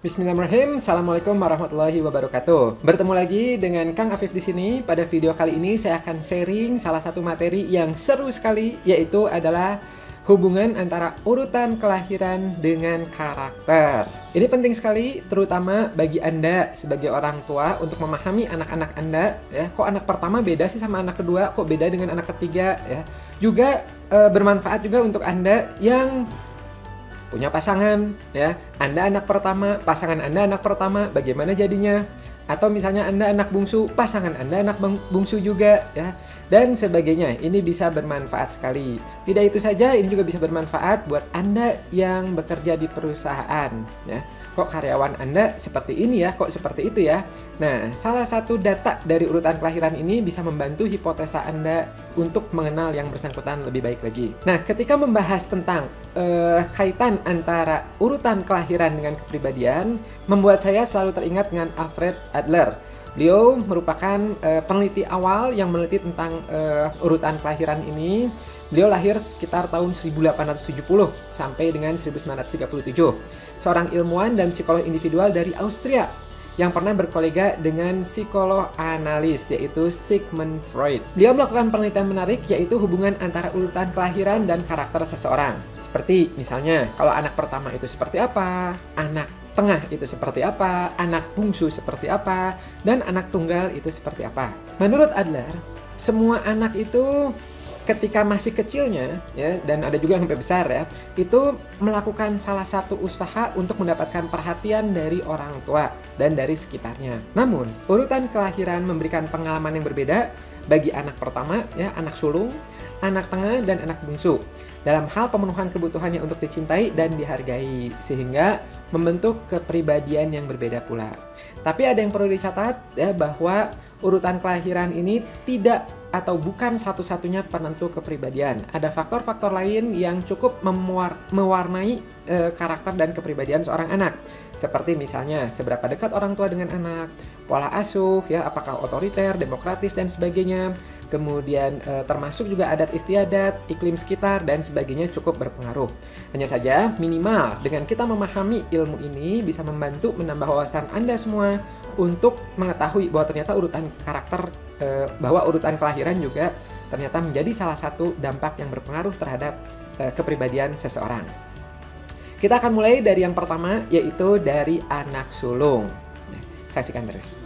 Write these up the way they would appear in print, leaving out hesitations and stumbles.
Bismillahirrahmanirrahim. Assalamualaikum warahmatullahi wabarakatuh. Bertemu lagi dengan Kang Afif di sini. Pada video kali ini saya akan sharing salah satu materi yang seru sekali, yaitu adalah hubungan antara urutan kelahiran dengan karakter. Ini penting sekali, terutama bagi Anda sebagai orang tua untuk memahami anak-anak Anda. Ya, kok anak pertama beda sih sama anak kedua? Kok beda dengan anak ketiga? Ya, juga bermanfaat juga untuk Anda yang punya pasangan, ya. Anda anak pertama, pasangan Anda anak pertama, bagaimana jadinya? Atau misalnya Anda anak bungsu, pasangan Anda anak bungsu juga, ya. Dan sebagainya. Ini bisa bermanfaat sekali. Tidak itu saja, ini juga bisa bermanfaat buat Anda yang bekerja di perusahaan, ya. Kok karyawan Anda seperti ini ya, kok seperti itu ya. Nah, salah satu data dari urutan kelahiran ini bisa membantu hipotesa Anda untuk mengenal yang bersangkutan lebih baik lagi. Nah, ketika membahas tentang kaitan antara urutan kelahiran dengan kepribadian, membuat saya selalu teringat dengan Alfred Adler. Beliau merupakan peneliti awal yang meneliti tentang urutan kelahiran ini. Beliau lahir sekitar tahun 1870 sampai dengan 1937. Seorang ilmuwan dan psikolog individual dari Austria yang pernah berkolega dengan psikolog analis, yaitu Sigmund Freud. Beliau melakukan penelitian menarik, yaitu hubungan antara urutan kelahiran dan karakter seseorang. Seperti misalnya, kalau anak pertama itu seperti apa, anak tengah itu seperti apa, anak bungsu seperti apa, dan anak tunggal itu seperti apa. Menurut Adler, semua anak itu ketika masih kecilnya, ya, dan ada juga yang sampai besar ya, itu melakukan salah satu usaha untuk mendapatkan perhatian dari orang tua dan dari sekitarnya. Namun, urutan kelahiran memberikan pengalaman yang berbeda bagi anak pertama, ya, anak sulung, anak tengah, dan anak bungsu, dalam hal pemenuhan kebutuhannya untuk dicintai dan dihargai, sehingga membentuk kepribadian yang berbeda pula. Tapi ada yang perlu dicatat, ya, bahwa urutan kelahiran ini tidak atau bukan satu-satunya penentu kepribadian. Ada faktor-faktor lain yang cukup mewarnai karakter dan kepribadian seorang anak. Seperti misalnya seberapa dekat orang tua dengan anak, pola asuh, ya, apakah otoriter, demokratis, dan sebagainya. Kemudian termasuk juga adat istiadat, iklim sekitar, dan sebagainya cukup berpengaruh. Hanya saja minimal dengan kita memahami ilmu ini bisa membantu menambah wawasan Anda semua untuk mengetahui bahwa ternyata urutan karakter, bahwa urutan kelahiran juga ternyata menjadi salah satu dampak yang berpengaruh terhadap kepribadian seseorang. Kita akan mulai dari yang pertama, yaitu dari anak sulung. Nah, saksikan terus.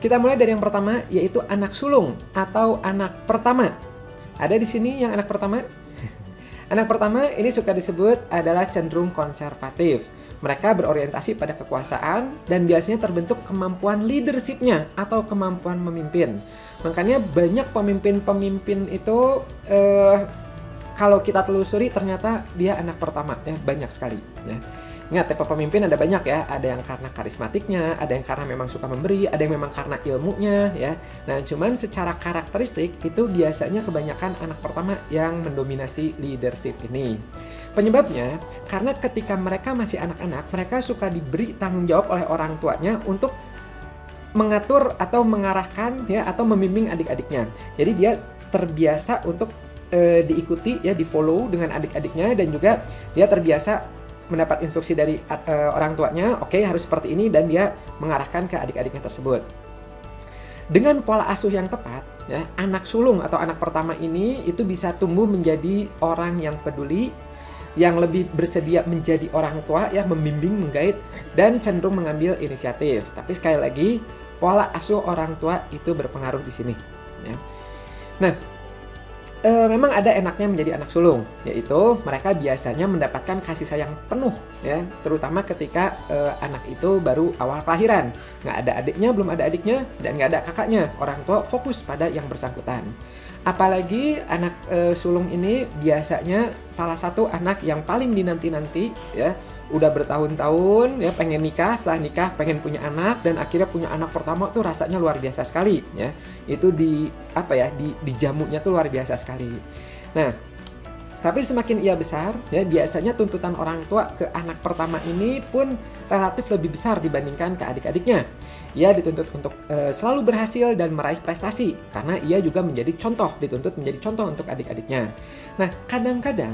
Kita mulai dari yang pertama, yaitu anak sulung atau anak pertama. Ada di sini yang anak pertama? Anak pertama ini suka disebut adalah cenderung konservatif. Mereka berorientasi pada kekuasaan dan biasanya terbentuk kemampuan leadership-nya atau kemampuan memimpin. Makanya banyak pemimpin-pemimpin itu kalau kita telusuri ternyata dia anak pertama, ya, banyak sekali, ya. Ingat, tipe pemimpin ada banyak ya, ada yang karena karismatiknya, ada yang karena memang suka memberi, ada yang memang karena ilmunya, ya. Nah, cuman secara karakteristik itu biasanya kebanyakan anak pertama yang mendominasi leadership ini. Penyebabnya karena ketika mereka masih anak-anak, mereka suka diberi tanggung jawab oleh orang tuanya untuk mengatur atau mengarahkan, ya, atau membimbing adik-adiknya. Jadi dia terbiasa untuk diikuti, ya, di-follow dengan adik-adiknya, dan juga dia terbiasa mendapat instruksi dari orang tuanya, oke, harus seperti ini, dan dia mengarahkan ke adik-adiknya tersebut. Dengan pola asuh yang tepat, ya, anak sulung atau anak pertama ini itu bisa tumbuh menjadi orang yang peduli, yang lebih bersedia menjadi orang tua, ya, membimbing, mengguide, dan cenderung mengambil inisiatif. Tapi sekali lagi, pola asuh orang tua itu berpengaruh di sini, ya. Nah, memang ada enaknya menjadi anak sulung, yaitu mereka biasanya mendapatkan kasih sayang penuh, ya, terutama ketika anak itu baru awal kelahiran, nggak ada adiknya, belum ada adiknya, dan nggak ada kakaknya. Orang tua fokus pada yang bersangkutan. Apalagi anak sulung ini biasanya salah satu anak yang paling dinanti-nanti, ya, udah bertahun-tahun, ya, pengen nikah, setelah nikah pengen punya anak, dan akhirnya punya anak pertama tuh rasanya luar biasa sekali, ya. Itu di jamunya tuh luar biasa sekali. Nah, Tapi semakin ia besar, ya biasanya tuntutan orang tua ke anak pertama ini pun relatif lebih besar dibandingkan ke adik-adiknya. Ia dituntut untuk selalu berhasil dan meraih prestasi, karena ia juga menjadi contoh, dituntut menjadi contoh untuk adik-adiknya. Nah, kadang-kadang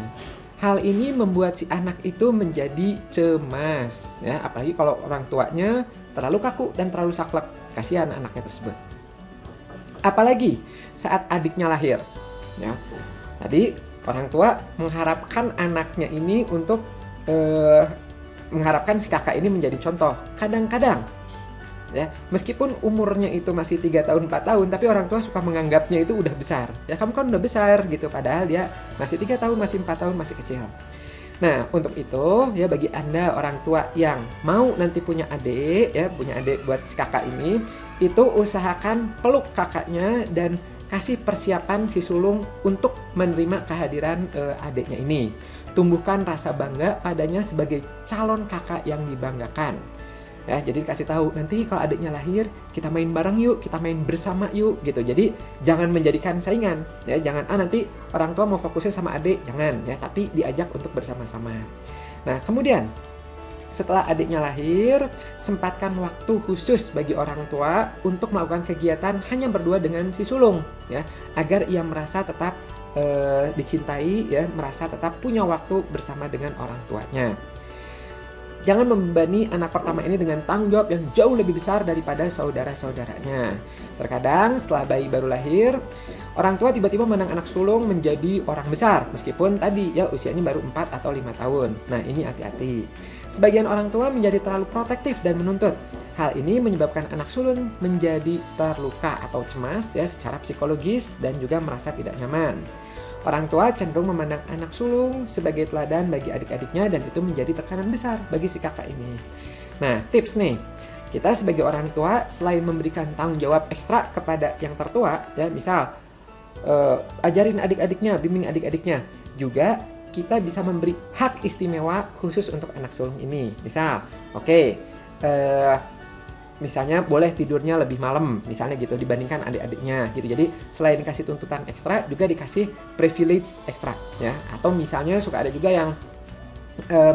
hal ini membuat si anak itu menjadi cemas, ya apalagi kalau orang tuanya terlalu kaku dan terlalu saklek, kasihan anaknya tersebut. Apalagi saat adiknya lahir, ya. Tadi orang tua mengharapkan anaknya ini untuk mengharapkan si kakak ini menjadi contoh. Kadang-kadang, ya meskipun umurnya itu masih 3 tahun 4 tahun, tapi orang tua suka menganggapnya itu udah besar. Ya kamu kan udah besar gitu, padahal dia masih 3 tahun, masih 4 tahun, masih kecil. Nah, untuk itu ya bagi Anda orang tua yang mau nanti punya adik, ya punya adik buat si kakak ini, itu usahakan peluk kakaknya dan kasih persiapan si sulung untuk menerima kehadiran adiknya ini. Tumbuhkan rasa bangga padanya sebagai calon kakak yang dibanggakan. Ya, jadi kasih tahu nanti kalau adiknya lahir kita main bareng yuk, kita main bersama yuk gitu. Jadi jangan menjadikan saingan, ya jangan nanti orang tua mau fokusnya sama adik, jangan ya, tapi diajak untuk bersama-sama. Nah, kemudian setelah adiknya lahir, sempatkan waktu khusus bagi orang tua untuk melakukan kegiatan hanya berdua dengan si sulung, ya, agar ia merasa tetap dicintai, ya, merasa tetap punya waktu bersama dengan orang tuanya. Jangan membebani anak pertama ini dengan tanggung jawab yang jauh lebih besar daripada saudara-saudaranya. Terkadang setelah bayi baru lahir, orang tua tiba-tiba memandang anak sulung menjadi orang besar, meskipun tadi ya usianya baru 4 atau 5 tahun. Nah, ini hati-hati. Sebagian orang tua menjadi terlalu protektif dan menuntut. Hal ini menyebabkan anak sulung menjadi terluka atau cemas ya secara psikologis dan juga merasa tidak nyaman. Orang tua cenderung memandang anak sulung sebagai teladan bagi adik-adiknya dan itu menjadi tekanan besar bagi si kakak ini. Nah, tips nih. Kita sebagai orang tua selain memberikan tanggung jawab ekstra kepada yang tertua, ya misal ajarin adik-adiknya, bimbing adik-adiknya, juga kita bisa memberi hak istimewa khusus untuk anak sulung ini. Misal, misalnya boleh tidurnya lebih malam, misalnya gitu dibandingkan adik-adiknya gitu. Jadi selain dikasih tuntutan ekstra, juga dikasih privilege ekstra ya. Atau misalnya suka ada juga yang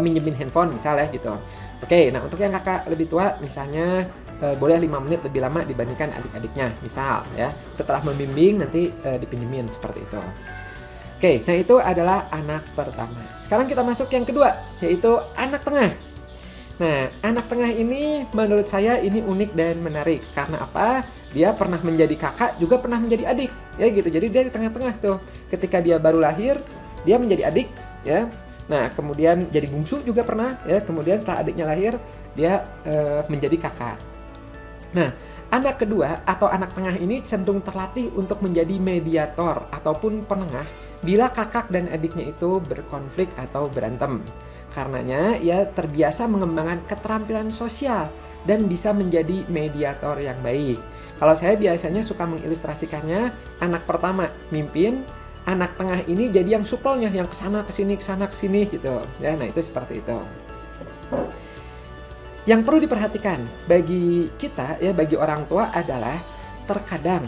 minjemin handphone misalnya gitu. Nah untuk yang kakak lebih tua misalnya boleh 5 menit lebih lama dibandingkan adik-adiknya misal ya. Setelah membimbing nanti dipinjemin seperti itu. Nah itu adalah anak pertama. Sekarang kita masuk yang kedua, yaitu anak tengah. Nah, anak tengah ini menurut saya ini unik dan menarik. Karena apa? Dia pernah menjadi kakak, juga pernah menjadi adik. Ya gitu, jadi dia di tengah-tengah tuh. Ketika dia baru lahir, dia menjadi adik. Ya. Nah, kemudian jadi bungsu juga pernah. Ya. Kemudian setelah adiknya lahir, dia menjadi kakak. Nah, anak kedua atau anak tengah ini cenderung terlatih untuk menjadi mediator ataupun penengah bila kakak dan adiknya itu berkonflik atau berantem. Karenanya, ia terbiasa mengembangkan keterampilan sosial dan bisa menjadi mediator yang baik. Kalau saya biasanya suka mengilustrasikannya, anak pertama mimpin, anak tengah ini jadi yang supelnya, yang kesana kesini gitu. Ya, nah itu seperti itu. Yang perlu diperhatikan bagi kita, ya bagi orang tua adalah terkadang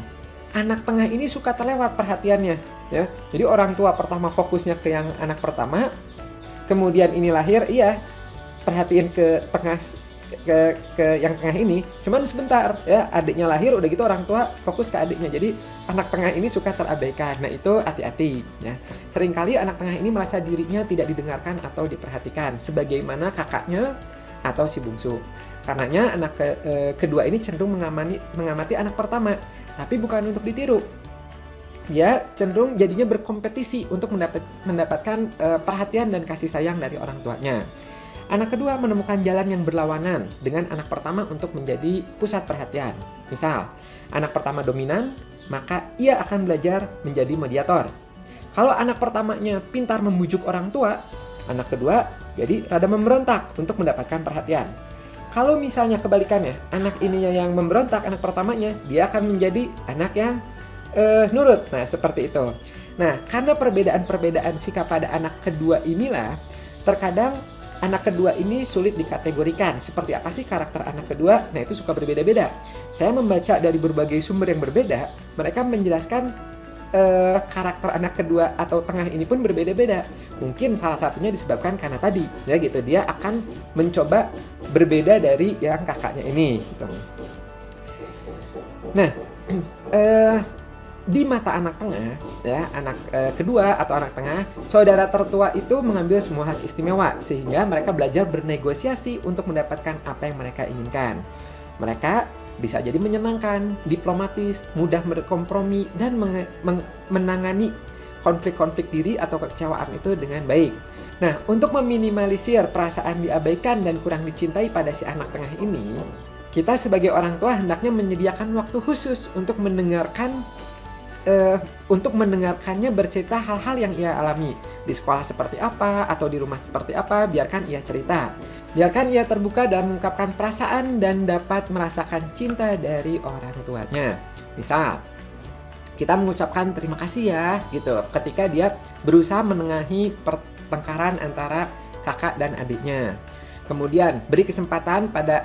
anak tengah ini suka terlewat perhatiannya. Ya, jadi orang tua pertama fokusnya ke yang anak pertama. Kemudian ini lahir, iya perhatiin ke tengah ke yang tengah ini, cuman sebentar ya adiknya lahir udah gitu orang tua fokus ke adiknya, jadi anak tengah ini suka terabaikan. Nah itu hati-hati ya. Seringkali anak tengah ini merasa dirinya tidak didengarkan atau diperhatikan sebagaimana kakaknya atau si bungsu. Karenanya anak kedua ini cenderung mengamati anak pertama, tapi bukan untuk ditiru. Dia cenderung jadinya berkompetisi untuk mendapatkan perhatian dan kasih sayang dari orang tuanya. Anak kedua menemukan jalan yang berlawanan dengan anak pertama untuk menjadi pusat perhatian. Misal, anak pertama dominan, maka ia akan belajar menjadi mediator. Kalau anak pertamanya pintar membujuk orang tua, anak kedua jadi rada memberontak untuk mendapatkan perhatian. Kalau misalnya kebalikannya, anak ininya yang memberontak, anak pertamanya, dia akan menjadi anak yang nurut. Nah, seperti itu. Nah, karena perbedaan sikap pada anak kedua inilah, terkadang anak kedua ini sulit dikategorikan. Seperti apa sih karakter anak kedua? Nah, itu suka berbeda-beda. Saya membaca dari berbagai sumber yang berbeda, mereka menjelaskan karakter anak kedua atau tengah ini pun berbeda-beda. Mungkin salah satunya disebabkan karena tadi, ya gitu, dia akan mencoba berbeda dari yang kakaknya ini. Gitu. Nah, di mata anak tengah, ya anak kedua atau anak tengah, saudara tertua itu mengambil semua hak istimewa sehingga mereka belajar bernegosiasi untuk mendapatkan apa yang mereka inginkan. Mereka bisa jadi menyenangkan, diplomatis, mudah berkompromi dan menangani konflik-konflik diri atau kekecewaan itu dengan baik. Nah, untuk meminimalisir perasaan diabaikan dan kurang dicintai pada si anak tengah ini, kita sebagai orang tua hendaknya menyediakan waktu khusus untuk mendengarkannya bercerita hal-hal yang ia alami di sekolah seperti apa atau di rumah seperti apa. Biarkan ia cerita, biarkan ia terbuka dan mengungkapkan perasaan dan dapat merasakan cinta dari orang tuanya. Misal, kita mengucapkan terima kasih ya gitu ketika dia berusaha menengahi pertengkaran antara kakak dan adiknya. Kemudian beri kesempatan pada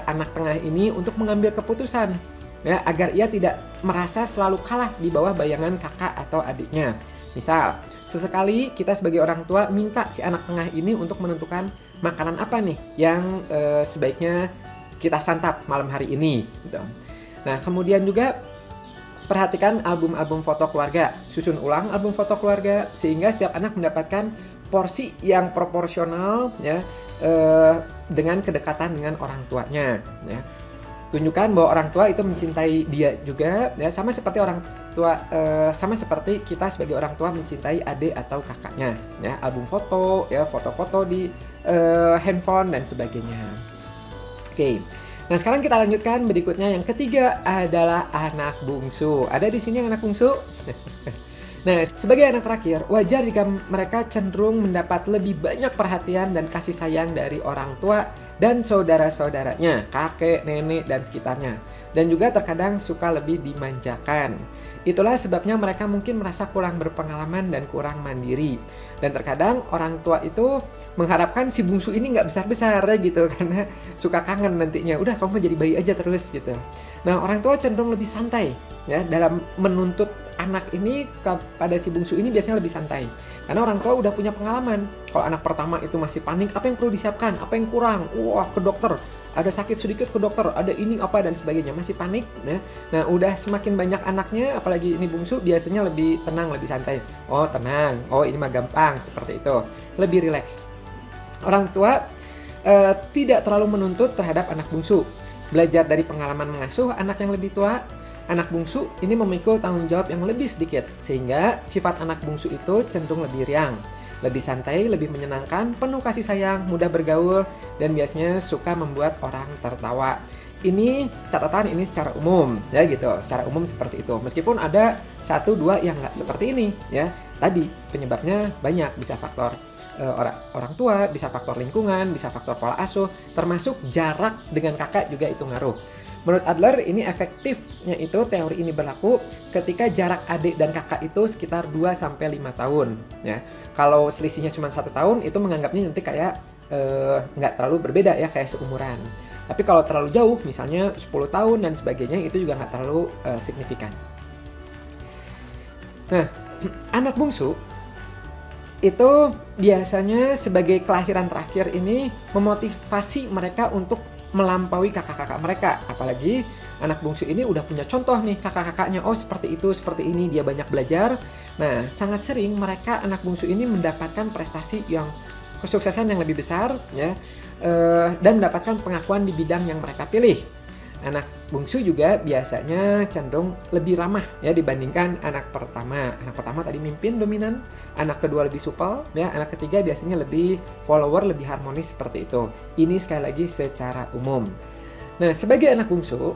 anak tengah ini untuk mengambil keputusan, ya, agar ia tidak merasa selalu kalah di bawah bayangan kakak atau adiknya. Misal, sesekali kita sebagai orang tua minta si anak tengah ini untuk menentukan makanan apa nih yang sebaiknya kita santap malam hari ini. Gitu. Nah, kemudian juga perhatikan album-album foto keluarga, susun ulang album foto keluarga sehingga setiap anak mendapatkan porsi yang proporsional, ya, dengan kedekatan dengan orang tuanya. Ya. Tunjukkan bahwa orang tua itu mencintai dia juga, ya, sama seperti orang tua, sama seperti kita sebagai orang tua mencintai adik atau kakaknya, ya, album foto, ya, foto-foto di handphone dan sebagainya. Oke, nah sekarang kita lanjutkan berikutnya, yang ketiga adalah anak bungsu. Ada di sini yang anak bungsu? Nah, sebagai anak terakhir, wajar jika mereka cenderung mendapat lebih banyak perhatian dan kasih sayang dari orang tua dan saudara-saudaranya, kakek, nenek, dan sekitarnya. Dan juga terkadang suka lebih dimanjakan. Itulah sebabnya mereka mungkin merasa kurang berpengalaman dan kurang mandiri. Dan terkadang orang tua itu mengharapkan si bungsu ini nggak besar-besar gitu, karena suka kangen nantinya. Udah, kamu jadi bayi aja terus gitu. Nah, orang tua cenderung lebih santai, ya, dalam menuntut anak ini kepada si bungsu ini biasanya lebih santai. Karena orang tua udah punya pengalaman. Kalau anak pertama itu masih panik, apa yang perlu disiapkan, apa yang kurang, wah ke dokter, ada sakit sedikit ke dokter, ada ini apa dan sebagainya, masih panik. Nah, udah semakin banyak anaknya, apalagi ini bungsu, biasanya lebih tenang, lebih santai. Oh tenang, oh ini mah gampang, seperti itu, lebih rileks. Orang tua tidak terlalu menuntut terhadap anak bungsu. Belajar dari pengalaman mengasuh anak yang lebih tua, anak bungsu ini memikul tanggung jawab yang lebih sedikit, sehingga sifat anak bungsu itu cenderung lebih riang, lebih santai, lebih menyenangkan, penuh kasih sayang, mudah bergaul, dan biasanya suka membuat orang tertawa. Ini catatan ini secara umum, ya gitu, secara umum seperti itu. Meskipun ada 1-2 yang nggak seperti ini, ya. Tadi penyebabnya banyak, bisa faktor orang tua, bisa faktor lingkungan, bisa faktor pola asuh, termasuk jarak dengan kakak juga itu ngaruh. Menurut Adler, ini efektifnya itu teori ini berlaku ketika jarak adik dan kakak itu sekitar 2-5 tahun. Ya. Kalau selisihnya cuma 1 tahun, itu menganggapnya nanti kayak nggak terlalu berbeda ya, kayak seumuran. Tapi kalau terlalu jauh, misalnya 10 tahun dan sebagainya, itu juga nggak terlalu signifikan. Nah, anak bungsu itu biasanya sebagai kelahiran terakhir ini memotivasi mereka untuk melampaui kakak-kakak mereka. Apalagi anak bungsu ini udah punya contoh nih kakak-kakaknya, oh seperti itu, seperti ini, dia banyak belajar. Nah, sangat sering mereka anak bungsu ini mendapatkan prestasi yang kesuksesan yang lebih besar, ya, dan mendapatkan pengakuan di bidang yang mereka pilih. Anak bungsu juga biasanya cenderung lebih ramah ya dibandingkan anak pertama. Anak pertama tadi mimpin, dominan, anak kedua lebih supel, ya, anak ketiga biasanya lebih follower, lebih harmonis seperti itu. Ini sekali lagi secara umum. Nah, sebagai anak bungsu,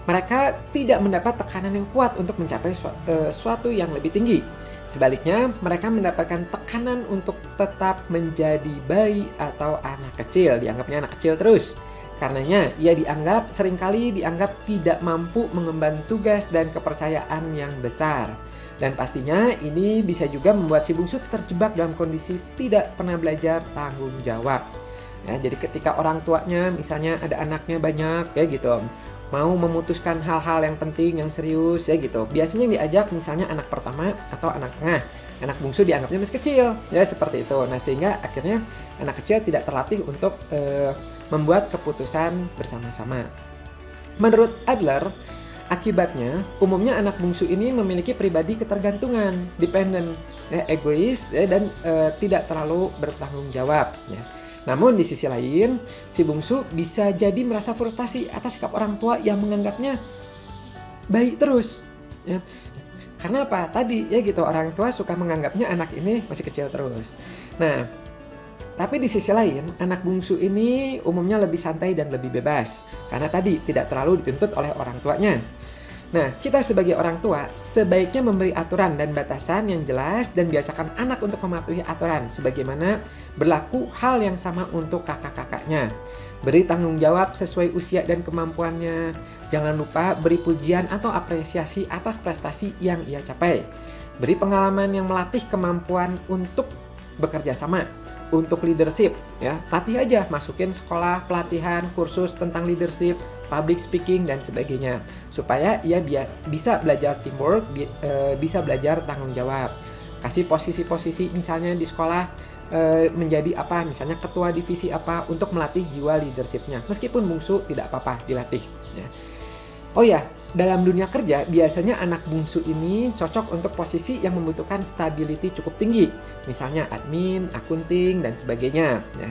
mereka tidak mendapat tekanan yang kuat untuk mencapai suatu yang lebih tinggi. Sebaliknya, mereka mendapatkan tekanan untuk tetap menjadi bayi atau anak kecil. Dianggapnya anak kecil terus. Karenanya, ia seringkali dianggap tidak mampu mengemban tugas dan kepercayaan yang besar. Dan pastinya ini bisa juga membuat si bungsu terjebak dalam kondisi tidak pernah belajar tanggung jawab. Ya, jadi ketika orang tuanya misalnya ada anaknya banyak ya gitu, mau memutuskan hal-hal yang penting, yang serius ya gitu. Biasanya yang diajak misalnya anak pertama atau anak tengah. Anak bungsu dianggapnya masih kecil, ya seperti itu. Nah, sehingga akhirnya anak kecil tidak terlatih untuk membuat keputusan bersama-sama. Menurut Adler, akibatnya umumnya anak bungsu ini memiliki pribadi ketergantungan, dependent, ya, egois, ya, dan tidak terlalu bertanggung jawab. Ya. Namun di sisi lain, si bungsu bisa jadi merasa frustasi atas sikap orang tua yang menganggapnya baik terus. Ya. Karena apa? Tadi ya gitu, orang tua suka menganggapnya anak ini masih kecil terus. Nah, tapi di sisi lain, anak bungsu ini umumnya lebih santai dan lebih bebas. Karena tadi tidak terlalu dituntut oleh orang tuanya. Nah, kita sebagai orang tua sebaiknya memberi aturan dan batasan yang jelas dan biasakan anak untuk mematuhi aturan. Sebagaimana berlaku hal yang sama untuk kakak-kakaknya. Beri tanggung jawab sesuai usia dan kemampuannya. Jangan lupa beri pujian atau apresiasi atas prestasi yang ia capai. Beri pengalaman yang melatih kemampuan untuk bekerja sama, untuk leadership. Ya, latih aja, masukin sekolah pelatihan, kursus tentang leadership, public speaking dan sebagainya, supaya ia bisa belajar teamwork, bisa belajar tanggung jawab. Kasih posisi-posisi misalnya di sekolah. Menjadi apa, misalnya ketua divisi apa, untuk melatih jiwa leadershipnya. Meskipun bungsu tidak apa-apa dilatih ya. Oh ya, dalam dunia kerja biasanya anak bungsu ini cocok untuk posisi yang membutuhkan stability cukup tinggi, misalnya admin, akunting dan sebagainya ya.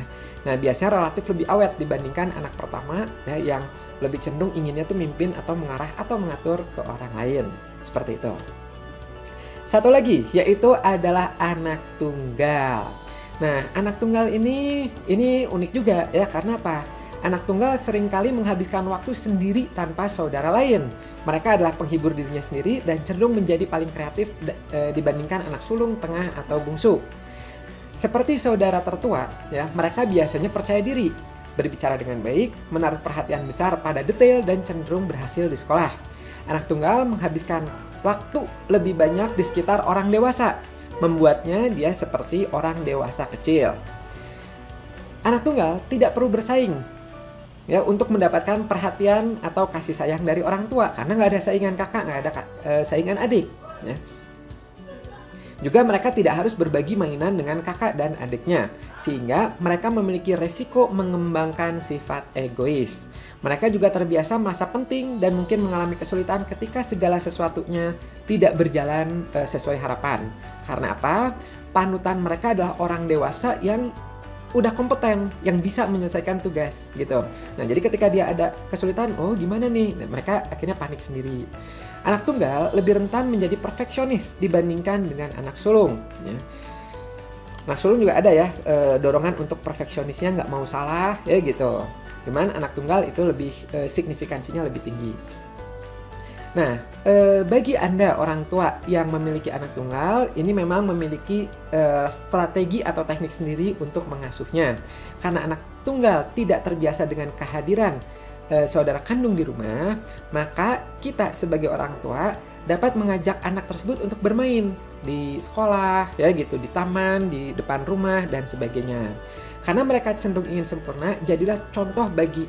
Nah, biasanya relatif lebih awet dibandingkan anak pertama ya, yang lebih cenderung inginnya tuh mimpin atau mengarah atau mengatur ke orang lain, seperti itu. Satu lagi yaitu adalah anak tunggal. Nah, anak tunggal ini unik juga ya, karena apa? Anak tunggal seringkali menghabiskan waktu sendiri tanpa saudara lain. Mereka adalah penghibur dirinya sendiri dan cenderung menjadi paling kreatif dibandingkan anak sulung, tengah, atau bungsu. Seperti saudara tertua, ya, mereka biasanya percaya diri, berbicara dengan baik, menaruh perhatian besar pada detail dan cenderung berhasil di sekolah. Anak tunggal menghabiskan waktu lebih banyak di sekitar orang dewasa, membuatnya dia seperti orang dewasa kecil. Anak tunggal tidak perlu bersaing ya untuk mendapatkan perhatian atau kasih sayang dari orang tua, karena nggak ada saingan kakak, nggak ada saingan adik ya. Juga mereka tidak harus berbagi mainan dengan kakak dan adiknya, sehingga mereka memiliki resiko mengembangkan sifat egois. Mereka juga terbiasa merasa penting dan mungkin mengalami kesulitan ketika segala sesuatunya tidak berjalan sesuai harapan. Karena apa? Panutan mereka adalah orang dewasa yang udah kompeten, yang bisa menyelesaikan tugas gitu. Nah, jadi ketika dia ada kesulitan, oh gimana nih? Nah, mereka akhirnya panik sendiri. Anak tunggal lebih rentan menjadi perfeksionis dibandingkan dengan anak sulung. Ya. Anak sulung juga ada ya dorongan untuk perfeksionisnya, nggak mau salah ya gitu. Cuman anak tunggal itu lebih signifikansinya lebih tinggi. Nah, bagi Anda orang tua yang memiliki anak tunggal, ini memang memiliki strategi atau teknik sendiri untuk mengasuhnya. Karena anak tunggal tidak terbiasa dengan kehadiran saudara kandung di rumah, maka kita sebagai orang tua dapat mengajak anak tersebut untuk bermain di sekolah, ya gitu, di taman, di depan rumah dan sebagainya. Karena mereka cenderung ingin sempurna, jadilah contoh bagi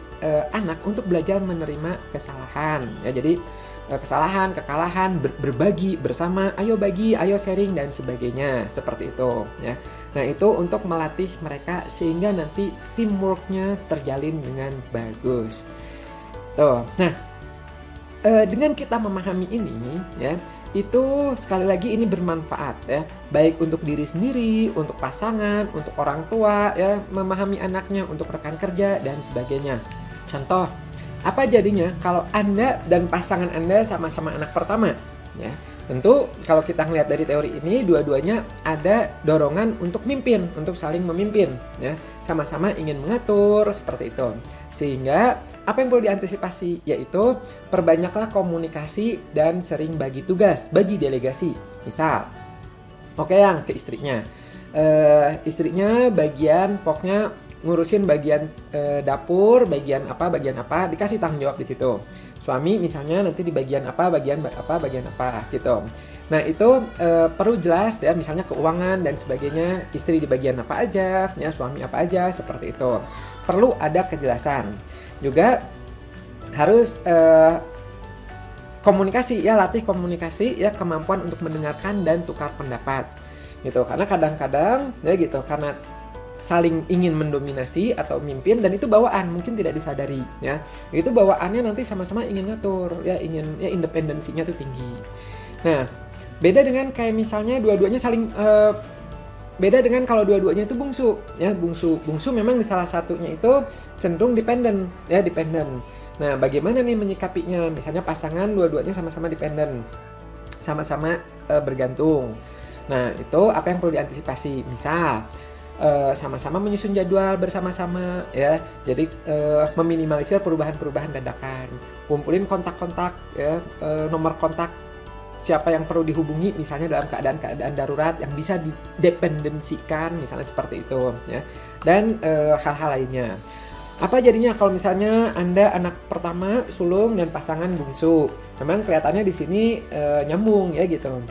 anak untuk belajar menerima kesalahan. Ya, jadi kesalahan, kekalahan, berbagi bersama, ayo bagi, ayo sharing dan sebagainya, seperti itu. Ya. Nah, itu untuk melatih mereka sehingga nanti teamworknya terjalin dengan bagus. Tuh. Nah, dengan kita memahami ini, ya, itu sekali lagi ini bermanfaat ya, baik untuk diri sendiri, untuk pasangan, untuk orang tua ya, memahami anaknya, untuk rekan kerja dan sebagainya. Contoh, apa jadinya kalau Anda dan pasangan Anda sama-sama anak pertama ya? Tentu kalau kita ngelihat dari teori ini, dua-duanya ada dorongan untuk mimpin, untuk saling memimpin ya, sama-sama ingin mengatur seperti itu. Sehingga apa yang perlu diantisipasi yaitu perbanyaklah komunikasi dan sering bagi tugas, bagi delegasi. Misal, oke, yang ke istrinya, istrinya bagian pokoknya ngurusin bagian dapur, bagian apa, dikasih tanggung jawab di situ. Suami misalnya nanti di bagian apa gitu. Nah, itu perlu jelas ya, misalnya keuangan dan sebagainya, istri di bagian apa aja, ya suami apa aja, seperti itu. Perlu ada kejelasan. Juga harus komunikasi ya, latih komunikasi ya, kemampuan untuk mendengarkan dan tukar pendapat gitu. Karena kadang-kadang ya gitu, karena saling ingin mendominasi atau mimpin, dan itu bawaan mungkin tidak disadari ya. Itu bawaannya nanti sama-sama ingin ngatur ya, ingin ya, independensinya tuh tinggi. Nah, beda dengan kayak misalnya dua-duanya saling beda dengan kalau dua-duanya itu bungsu ya. Bungsu memang di salah satunya itu cenderung dependen ya, dependen. Nah, bagaimana nih menyikapinya? Misalnya pasangan dua-duanya sama-sama dependen, sama-sama bergantung. Nah, itu apa yang perlu diantisipasi? Misal sama-sama menyusun jadwal bersama-sama ya. Jadi meminimalisir perubahan-perubahan dadakan. Kumpulin kontak-kontak ya, nomor kontak siapa yang perlu dihubungi misalnya dalam keadaan-keadaan darurat yang bisa didependensikan, misalnya seperti itu ya. Dan hal-hal lainnya. Apa jadinya kalau misalnya Anda anak pertama sulung dan pasangan bungsu? Memang kelihatannya di sini nyambung ya gitu.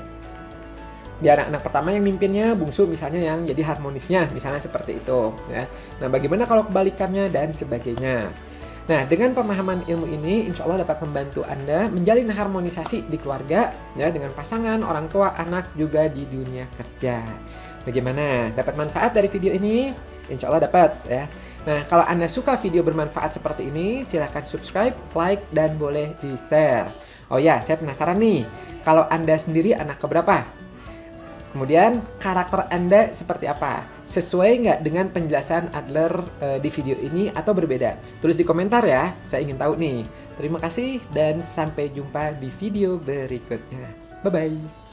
Biar anak pertama yang mimpinnya, bungsu misalnya yang jadi harmonisnya, misalnya seperti itu ya. Nah, bagaimana kalau kebalikannya dan sebagainya. Nah, dengan pemahaman ilmu ini insya Allah dapat membantu Anda menjalin harmonisasi di keluarga ya, dengan pasangan, orang tua, anak, juga di dunia kerja. Bagaimana? Dapat manfaat dari video ini? Insya Allah dapat ya. Nah, kalau Anda suka video bermanfaat seperti ini, silahkan subscribe, like, dan boleh di-share. Oh ya, saya penasaran nih, kalau Anda sendiri anak keberapa? Kemudian karakter Anda seperti apa? Sesuai nggak dengan penjelasan Adler di video ini atau berbeda? Tulis di komentar ya, saya ingin tahu nih. Terima kasih dan sampai jumpa di video berikutnya. Bye-bye.